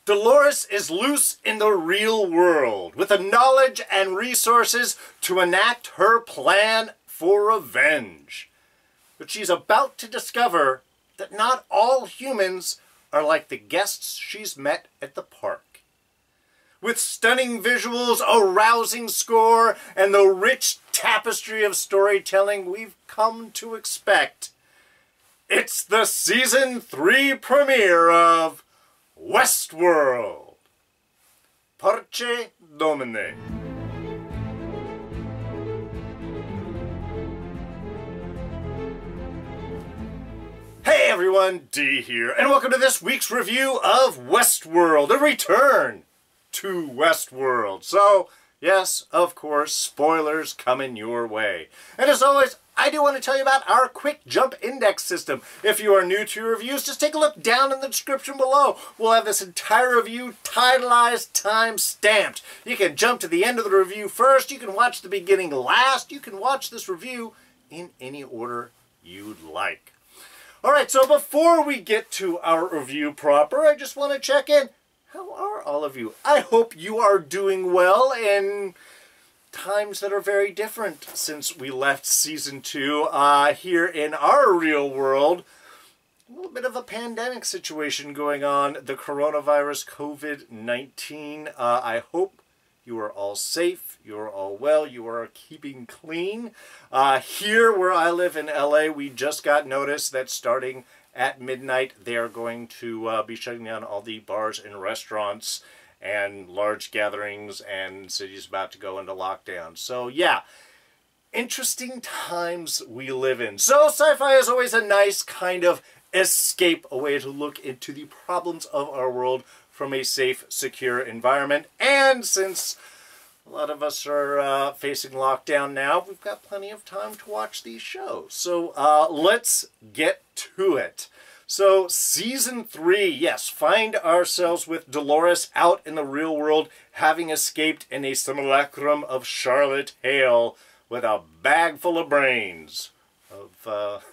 Delores is loose in the real world with the knowledge and resources to enact her plan for revenge. But she's about to discover that not all humans are like the guests she's met at the park. With stunning visuals, a rousing score, and the rich tapestry of storytelling we've come to expect, it's the Season 3 premiere of Westworld. Parce Domine. Hey everyone, D here, and welcome to this week's review of Westworld, a return to Westworld. So, yes, of course, spoilers coming your way. And as always, I do want to tell you about our quick jump index system. If you are new to reviews, just take a look down in the description below. We'll have this entire review titleized, time-stamped. You can jump to the end of the review first, you can watch the beginning last, you can watch this review in any order you'd like. Alright, so before we get to our review proper, I just want to check in. How are all of you? I hope you are doing well in times that are very different since we left Season 2 here in our real world. A little bit of a pandemic situation going on, the coronavirus COVID-19. I hope you are all safe, you are all well, you are keeping clean. Here where I live in LA, we just got notice that starting at midnight they are going to be shutting down all the bars and restaurants and large gatherings, and cities about to go into lockdown. So yeah, interesting times we live in. So sci-fi is always a nice kind of escape, a way to look into the problems of our world from a safe, secure environment. And since a lot of us are facing lockdown now, we've got plenty of time to watch these shows. So let's get to it. So, Season 3, yes, find ourselves with Delores out in the real world, having escaped in a simulacrum of Charlotte Hale with a bag full of brains. Of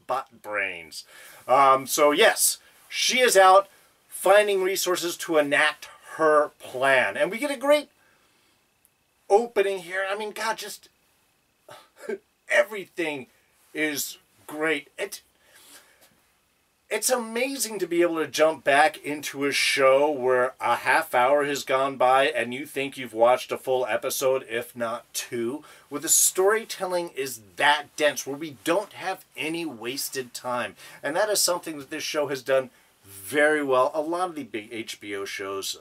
bot brains. So, yes, she is out finding resources to enact her plan. And we get a great opening here. I mean, God, just everything is great. It's amazing to be able to jump back into a show where a half hour has gone by and you think you've watched a full episode, if not two, where the storytelling is that dense, where we don't have any wasted time. And that is something that this show has done very well. A lot of the big HBO shows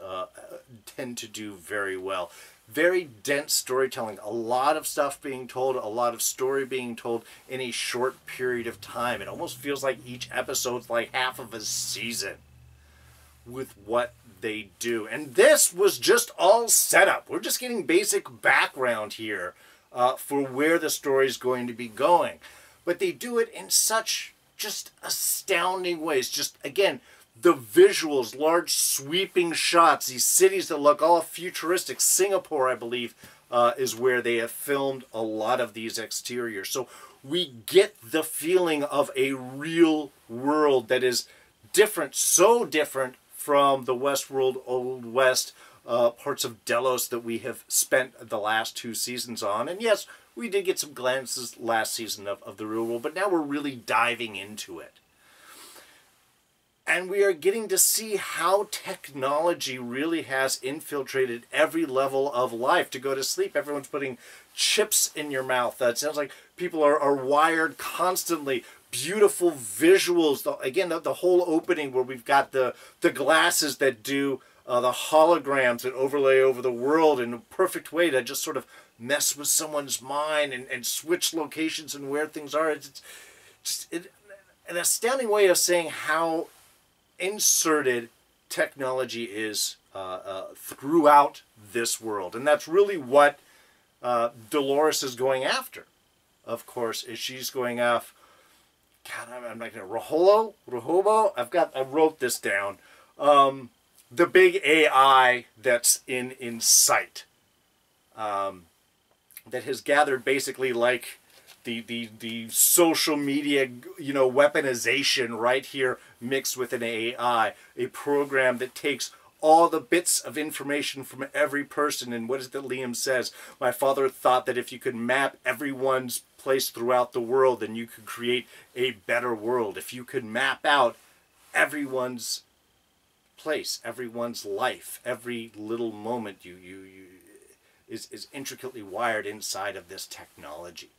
tend to do very well. Very dense storytelling, a lot of stuff being told, a lot of story being told in a short period of time. It almost feels like each episode's like half of a season with what they do. And this was just all set up. We're just getting basic background here for where the story's going to be going. But they do it in such just astounding ways. Just, again, the visuals, large sweeping shots, these cities that look all futuristic. Singapore, I believe, is where they have filmed a lot of these exteriors. So we get the feeling of a real world that is different, so different from the Westworld Old West parts of Delores that we have spent the last two seasons on. And yes, we did get some glances last season of the real world, but now we're really diving into it. And we are getting to see how technology really has infiltrated every level of life. To go to sleep, everyone's putting chips in your mouth. It sounds like people are wired constantly. Beautiful visuals. Again, the whole opening where we've got the glasses that do the holograms that overlay over the world in a perfect way to just sort of mess with someone's mind and switch locations and where things are. It's just an astounding way of saying how inserted technology is throughout this world. And that's really what Delores is going after, of course, is she's going off, God, I'm not going to, Rehobo? I wrote this down. The big AI that's in sight. That has gathered basically like the social media, weaponization right here mixed with an AI, a program that takes all the bits of information from every person. And what is it that Liam says? My father thought that if you could map everyone's place throughout the world, then you could create a better world. If you could map out everyone's place, everyone's life, every little moment is intricately wired inside of this technology.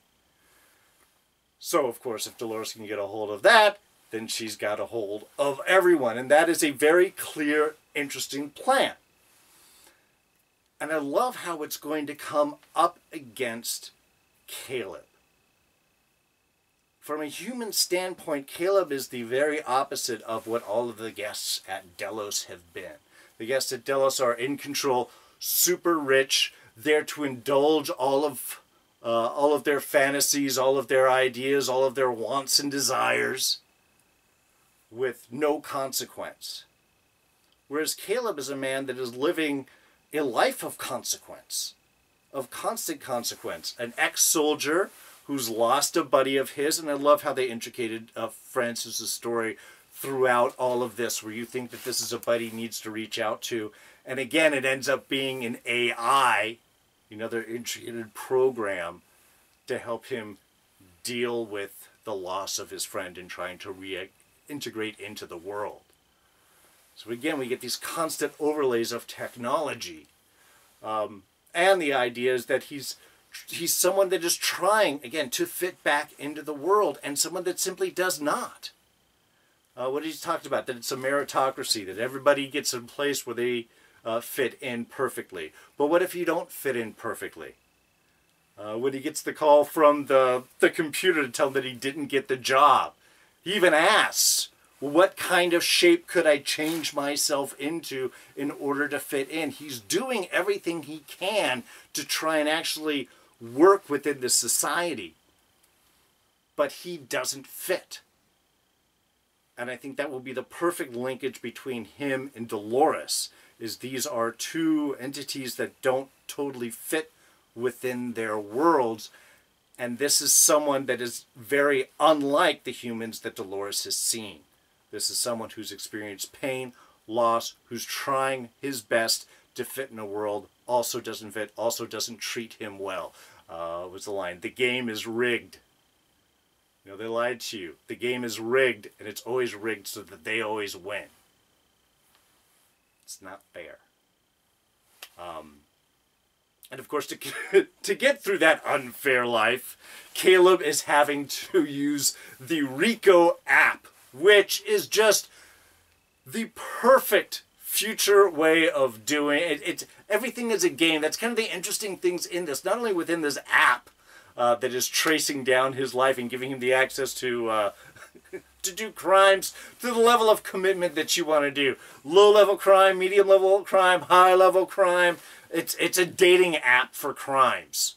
So, of course, if Delores can get a hold of that, then she's got a hold of everyone. And that is a very clear, interesting plan. And I love how it's going to come up against Caleb. From a human standpoint, Caleb is the very opposite of what all of the guests at Delos have been. The guests at Delos are in control, super rich, there to indulge all of their fantasies, all of their ideas, all of their wants and desires with no consequence. Whereas Caleb is a man that is living a life of consequence, of constant consequence. An ex-soldier who's lost a buddy of his, and I love how they intricated Francis's story throughout all of this, where you think that this is a buddy he needs to reach out to. And again, it ends up being an AI, another intricated program to help him deal with the loss of his friend and trying to reintegrate into the world. So again, we get these constant overlays of technology. And the idea is that he's someone that is trying, again, to fit back into the world, and someone that simply does not. What he's talked about, that it's a meritocracy, that everybody gets a place where they fit in perfectly. But what if you don't fit in perfectly? When he gets the call from the computer to tell him that he didn't get the job, he even asks, well, what kind of shape could I change myself into in order to fit in? He's doing everything he can to try and actually work within the society. But he doesn't fit. And I think that will be the perfect linkage between him and Delores, is these are two entities that don't totally fit within their worlds. And this is someone that is very unlike the humans that Delores has seen. This is someone who's experienced pain, loss, who's trying his best to fit in a world, also doesn't fit, also doesn't treat him well. Was the line, the game is rigged. They lied to you. The game is rigged, and it's always rigged so that they always win. It's not fair. And of course, to get through that unfair life, Caleb is having to use the Rico app, which is just the perfect future way of doing it. Everything is a game. That's kind of the interesting things in this. Not only within this app that is tracing down his life and giving him the access to do crimes to the level of commitment that you want to do. Low-level crime, medium-level crime, high-level crime. It's a dating app for crimes.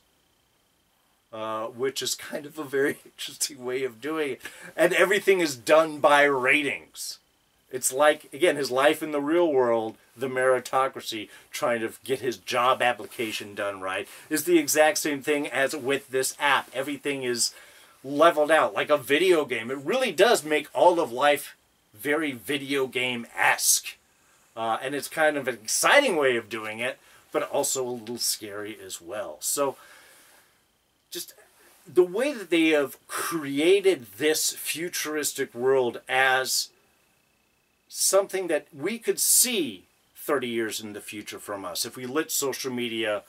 Which is kind of a very interesting way of doing it. And everything is done by ratings. It's like, again, his life in the real world, the meritocracy, trying to get his job application done right, is the exact same thing as with this app. Everything is leveled out like a video game. It really does make all of life very video game-esque. And it's kind of an exciting way of doing it, but also a little scary as well. So, just the way that they have created this futuristic world as something that we could see 30 years in the future from us. If we let social media,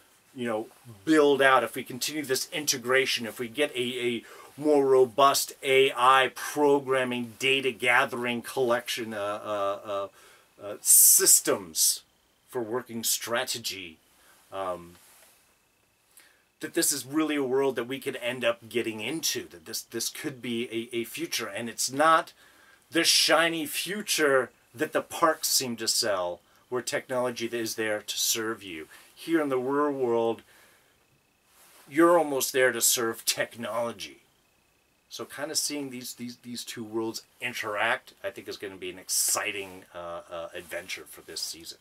build out, if we continue this integration, if we get a more robust AI programming, data gathering collection, systems for working strategy, that this is really a world that we could end up getting into, that this could be a future. And it's not the shiny future that the parks seem to sell, where technology is there to serve you. Here in the real world, you're almost there to serve technology. So kind of seeing these two worlds interact, I think is going to be an exciting adventure for this season.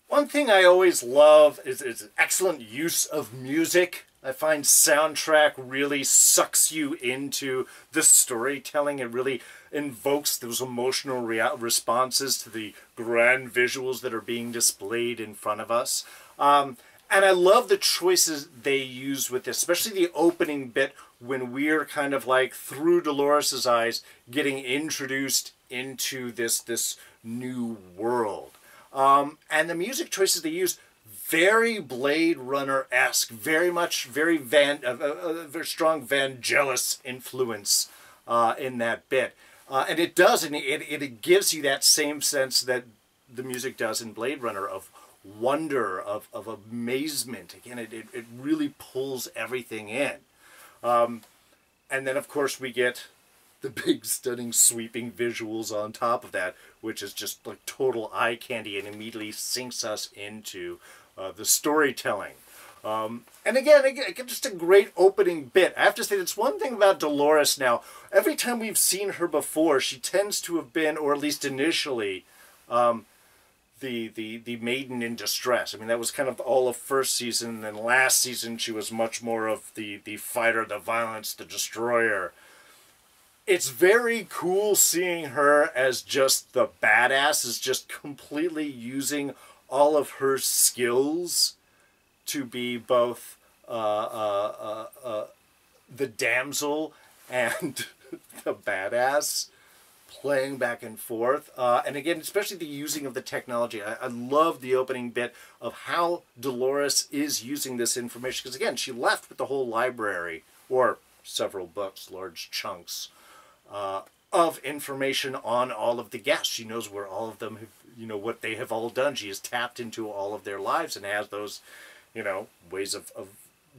One thing I always love is excellent use of music I find soundtrack really sucks you into the storytelling. It really invokes those emotional responses to the grand visuals that are being displayed in front of us. And I love the choices they use with this, especially the opening bit when we're kind of like through Dolores' eyes getting introduced into this new world. And the music choices they use, very Blade Runner-esque, very strong Vangelis influence in that bit. And it does, and it gives you that same sense that the music does in Blade Runner of wonder, of amazement. Again, it really pulls everything in. And then, of course, we get the big, stunning, sweeping visuals on top of that, which is just like total eye candy and immediately sinks us into the storytelling. And again, just a great opening bit. I have to say, that's one thing about Delores now. Every time we've seen her before, she tends to have been, or at least initially, the maiden in distress. I mean, that was kind of all of first season, and then last season she was much more of the fighter, the violence, the destroyer. It's very cool seeing her as just the badass, is just completely using all of her skills to be both the damsel and the badass, playing back and forth. And again, especially the using of the technology. I love the opening bit of how Delores is using this information. Because again, she left with the whole library, or several books, large chunks, of information on all of the guests. She knows where all of them have, what they have all done. She has tapped into all of their lives and has those, ways of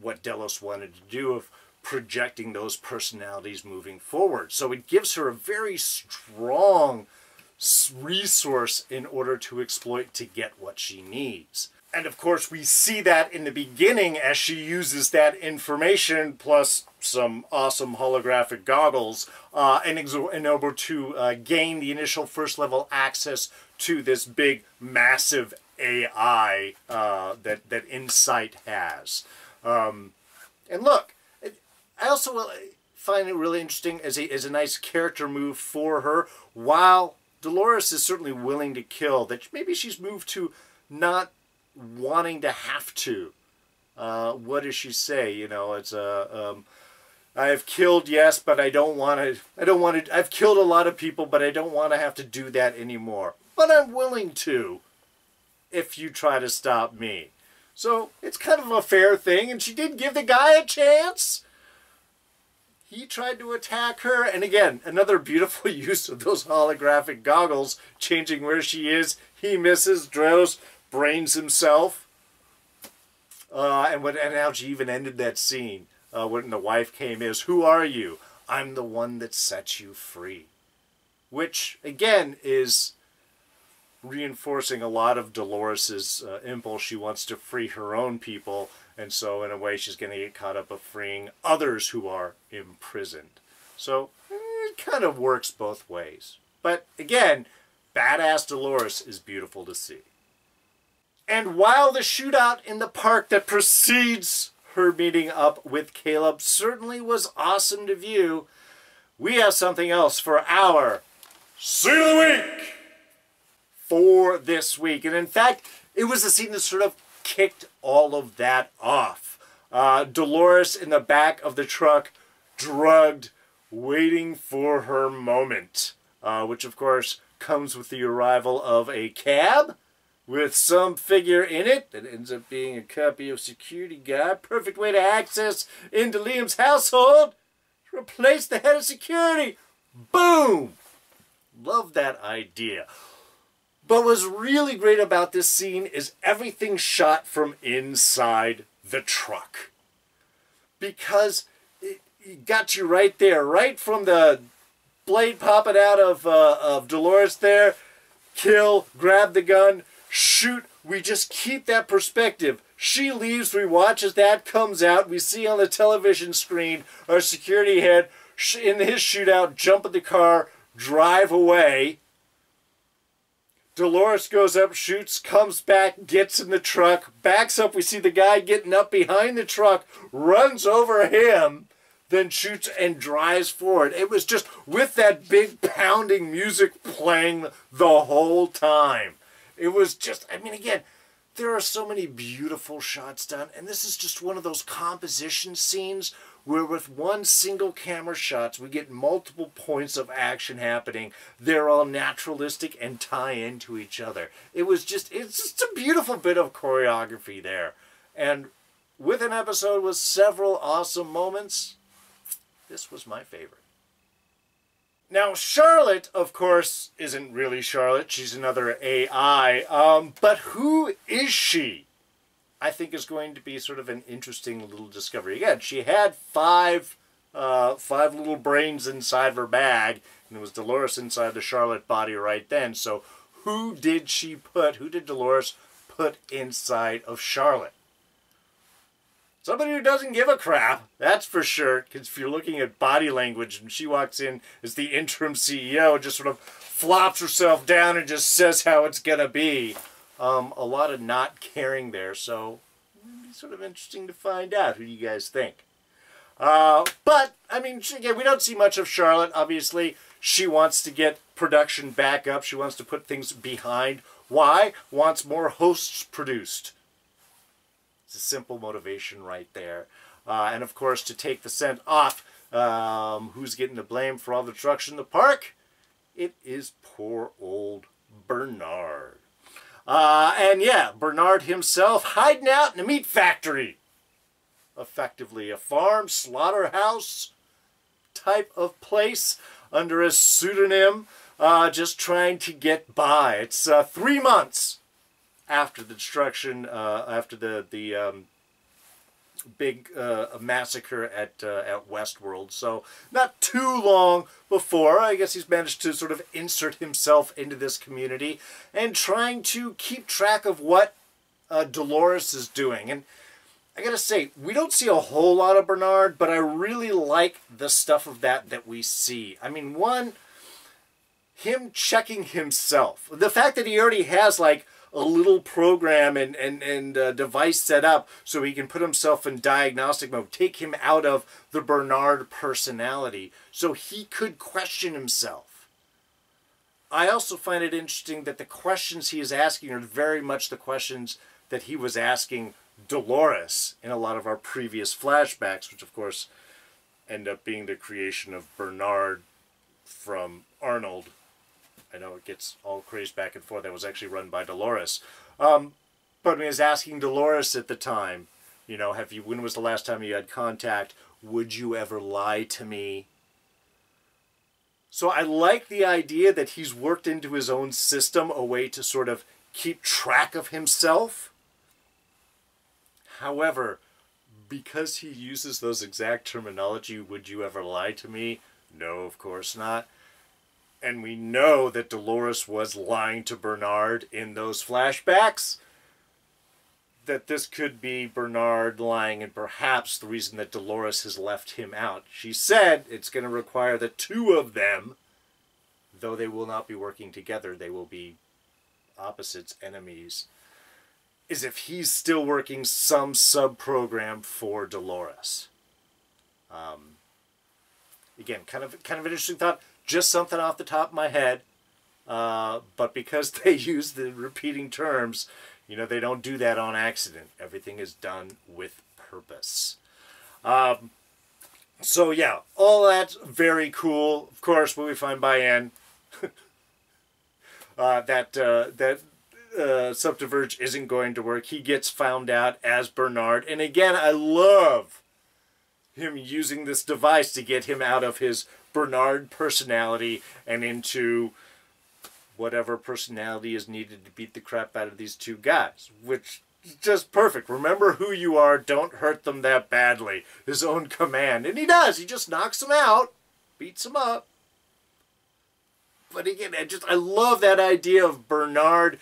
what Delos wanted to do, of projecting those personalities moving forward. So it gives her a very strong resource in order to exploit to get what she needs. And of course we see that in the beginning as she uses that information plus some awesome holographic goggles in order to gain the initial first level access to this big massive AI that Insight has. And look, I also find it really interesting as a nice character move for her. While Delores is certainly willing to kill, that maybe she's moved to not wanting to have to. What does she say? It's I have killed, yes, but I don't want to. I've killed a lot of people, but I don't want to have to do that anymore. But I'm willing to, if you try to stop me. So it's kind of a fair thing, and she did give the guy a chance. He tried to attack her, and again, another beautiful use of those holographic goggles, changing where she is. He misses, Dros brains himself. And how she even ended that scene when the wife came is, "Who are you?" "I'm the one that sets you free." Which, again, is reinforcing a lot of Dolores's impulse. She wants to free her own people, and so in a way she's going to get caught up of freeing others who are imprisoned. So it kind of works both ways. But again, badass Delores is beautiful to see. And while the shootout in the park that precedes her meeting up with Caleb certainly was awesome to view, we have something else for our Scene of the Week for this week. And in fact, it was a scene that sort of kicked all of that off. Delores in the back of the truck, drugged, waiting for her moment. Which, of course, comes with the arrival of a cab with some figure in it that ends up being a copy of security guard. Perfect way to access into Liam's household. Replace the head of security. Boom! Love that idea. But what's really great about this scene is everything shot from inside the truck. Because it got you right there, right from the blade popping out of Delores there. Kill, grab the gun, shoot. We just keep that perspective. She leaves, we watch as that comes out. We see on the television screen our security head in his shootout, jump in the car, drive away. Delores goes up, shoots, comes back, gets in the truck, backs up. We see the guy getting up behind the truck, runs over him, then shoots and drives forward. It was just with that big pounding music playing the whole time. It was just, I mean, again, there are so many beautiful shots done, and this is just one of those composition scenes where with one single camera shots, we get multiple points of action happening. They're all naturalistic and tie into each other. It's just a beautiful bit of choreography there. And with an episode with several awesome moments, this was my favorite. Now, Charlotte, of course, isn't really Charlotte. She's another AI. But who is she? I think is going to be sort of an interesting little discovery. Again, she had five little brains inside of her bag, and it was Delores inside the Charlotte body right then. So who did Delores put inside of Charlotte? Somebody who doesn't give a crap, that's for sure, because if you're looking at body language and she walks in as the interim CEO, just sort of flops herself down and just says how it's going to be. A lot of not caring there, so it'll be sort of interesting to find out. Who do you guys think? But, I mean, again, we don't see much of Charlotte. Obviously, she wants to get production back up. She wants to put things behind. Why? Wants more hosts produced. It's a simple motivation right there. And, of course, to take the scent off, who's getting the blame for all the destruction in the park? It is poor old Bernard. And yeah, Bernard himself hiding out in a meat factory. Effectively a farm, slaughterhouse type of place under a pseudonym, just trying to get by. It's 3 months after the destruction, after the big massacre at Westworld. So not too long before, I guess he's managed to sort of insert himself into this community and trying to keep track of what Delores is doing. And I gotta say, we don't see a whole lot of Bernard, but I really like the stuff of that we see. I mean, one, him checking himself. The fact that he already has like a little program and device set up so he can put himself in diagnostic mode, take him out of the Bernard personality so he could question himself. I also find it interesting that the questions he is asking are very much the questions that he was asking Delores in a lot of our previous flashbacks, which of course end up being the creation of Bernard from Arnold. I know it gets all crazed back and forth. That was actually run by Delores. But I was asking Delores at the time, you know, when was the last time you had contact? Would you ever lie to me? So I like the idea that he's worked into his own system a way to sort of keep track of himself. However, because he uses those exact terminology, would you ever lie to me? No, of course not. And we know that Delores was lying to Bernard in those flashbacks. That this could be Bernard lying, and perhaps the reason that Delores has left him out. She said it's going to require the two of them, though they will not be working together, they will be opposites, enemies, is if he's still working some sub-program for Delores. Again, kind of an interesting thought. Just something off the top of my head, but because they use the repeating terms, you know, they don't do that on accident. Everything is done with purpose. So yeah, all that's very cool. Of course, what we find by end, that subterfuge isn't going to work. He gets found out as Bernard, and again, I love him using this device to get him out of his Bernard personality and into whatever personality is needed to beat the crap out of these two guys, which is just perfect. Remember who you are, don't hurt them that badly. His own command. And he does. He just knocks them out, beats them up. But again, I love that idea of Bernard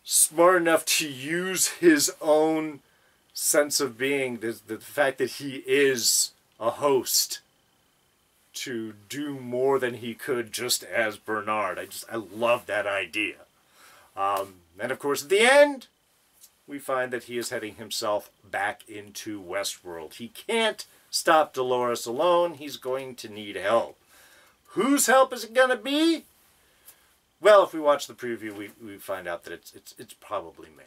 smart enough to use his own sense of being, the fact that he is a host, to do more than he could just as Bernard. I love that idea. And of course, at the end, we find that he is heading himself back into Westworld. He can't stop Delores alone. He's going to need help. Whose help is it going to be? Well, if we watch the preview, we find out that it's probably Maeve.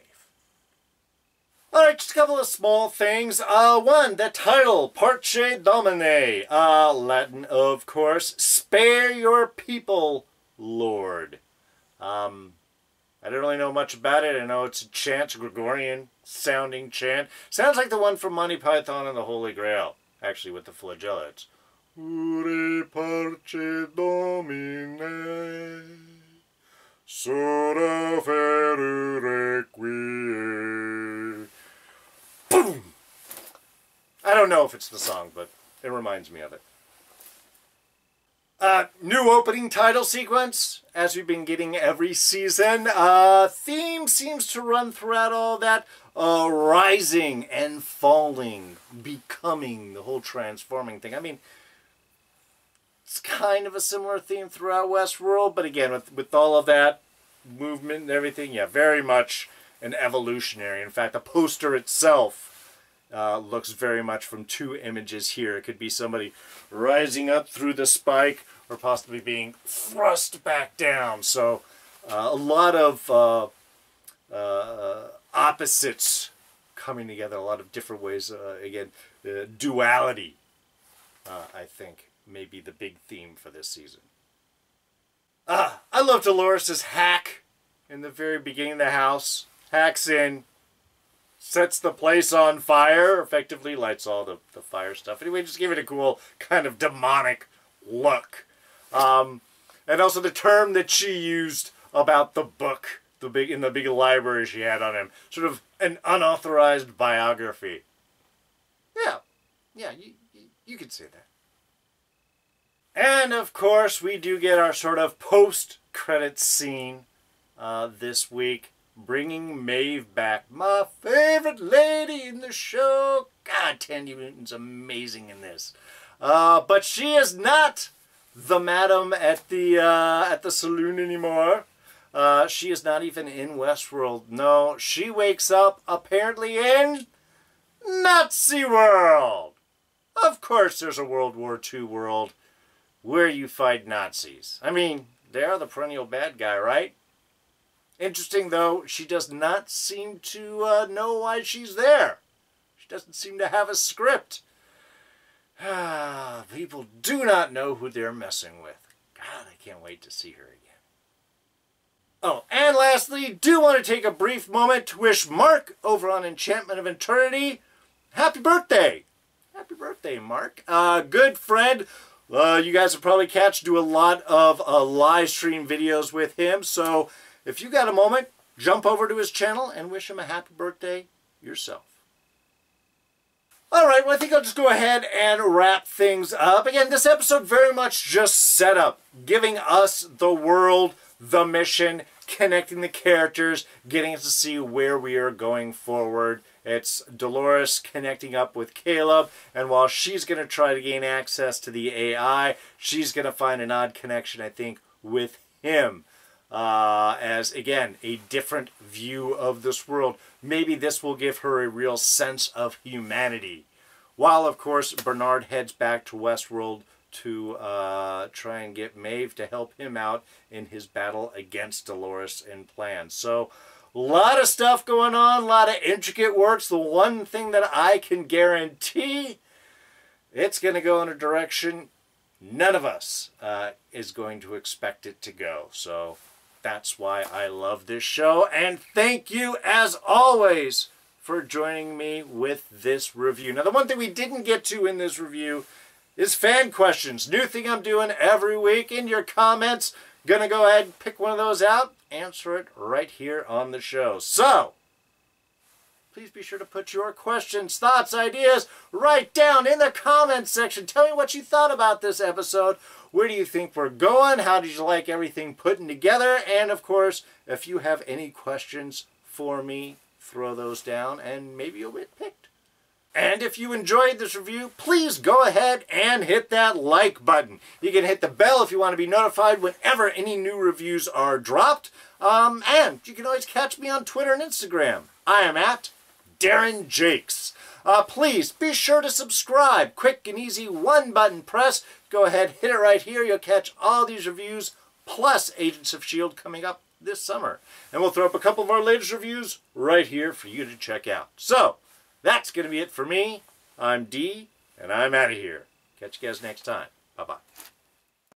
Alright, just a couple of small things. One, the title, Parce Domine. Latin, of course. Spare your people, Lord. I don't really know much about it. I know it's a chant, a Gregorian-sounding chant. Sounds like the one from Monty Python and the Holy Grail, actually, with the flagellates. Ure parce Domine, sora ferure requie. Boom! I don't know if it's the song, but it reminds me of it. New opening title sequence, as we've been getting every season. Theme seems to run throughout all that. Rising and falling, becoming, the whole transforming thing. I mean, it's kind of a similar theme throughout Westworld, but again, with all of that movement and everything, yeah, very much an evolutionary. In fact, the poster itself looks very much from two images here. It could be somebody rising up through the spike or possibly being thrust back down. So a lot of opposites coming together, a lot of different ways. Again, duality, I think, may be the big theme for this season. I love Delores' hack in the very beginning of the house. Hacks in, sets the place on fire, effectively lights all the fire stuff. Anyway, just give it a cool kind of demonic look. And also the term that she used about the book, in the big library she had on him. Sort of an unauthorized biography. Yeah, you could say that. And of course, we do get our sort of post-credits scene this week, bringing Maeve back. My favorite lady in the show. God, Tandy Newton's amazing in this. But she is not the madam at the saloon anymore. She is not even in Westworld. No, she wakes up apparently in Nazi world. Of course, there's a World War II world where you fight Nazis. I mean, they are the perennial bad guy, right? Interesting, though, she does not seem to know why she's there. She doesn't seem to have a script. People do not know who they're messing with. God, I can't wait to see her again. Oh, and lastly, do want to take a brief moment to wish Mark over on Enchantment of Eternity happy birthday. Happy birthday, Mark. Good friend. You guys will probably do a lot of live stream videos with him. So if you got a moment, jump over to his channel and wish him a happy birthday yourself. Alright, well I think I'll just go ahead and wrap things up. Again, this episode very much just set up, giving us the world, the mission, connecting the characters, getting us to see where we are going forward. It's Delores connecting up with Caleb, and while she's going to try to gain access to the AI, she's going to find an odd connection, I think, with him. As, again, a different view of this world. Maybe this will give her a real sense of humanity. While, of course, Bernard heads back to Westworld to try and get Maeve to help him out in his battle against Delores and Plan. So, a lot of stuff going on, a lot of intricate works. The one thing that I can guarantee, it's going to go in a direction none of us is going to expect it to go. So, that's why I love this show. And thank you, as always, for joining me with this review. Now, the one thing we didn't get to in this review is fan questions. New thing I'm doing every week in your comments. Gonna go ahead and pick one of those out, answer it right here on the show. So, please be sure to put your questions, thoughts, ideas right down in the comments section. Tell me what you thought about this episode. Where do you think we're going? How did you like everything putting together? And of course, if you have any questions for me, throw those down and maybe you'll get picked. And if you enjoyed this review, please go ahead and hit that like button. You can hit the bell if you want to be notified whenever any new reviews are dropped. And you can always catch me on Twitter and Instagram. I am at Darren Jakes. Please be sure to subscribe. Quick and easy one-button press. Go ahead, hit it right here. You'll catch all these reviews, plus Agents of S.H.I.E.L.D. coming up this summer. And we'll throw up a couple of our latest reviews right here for you to check out. So, that's going to be it for me. I'm D, and I'm out of here. Catch you guys next time. Bye-bye.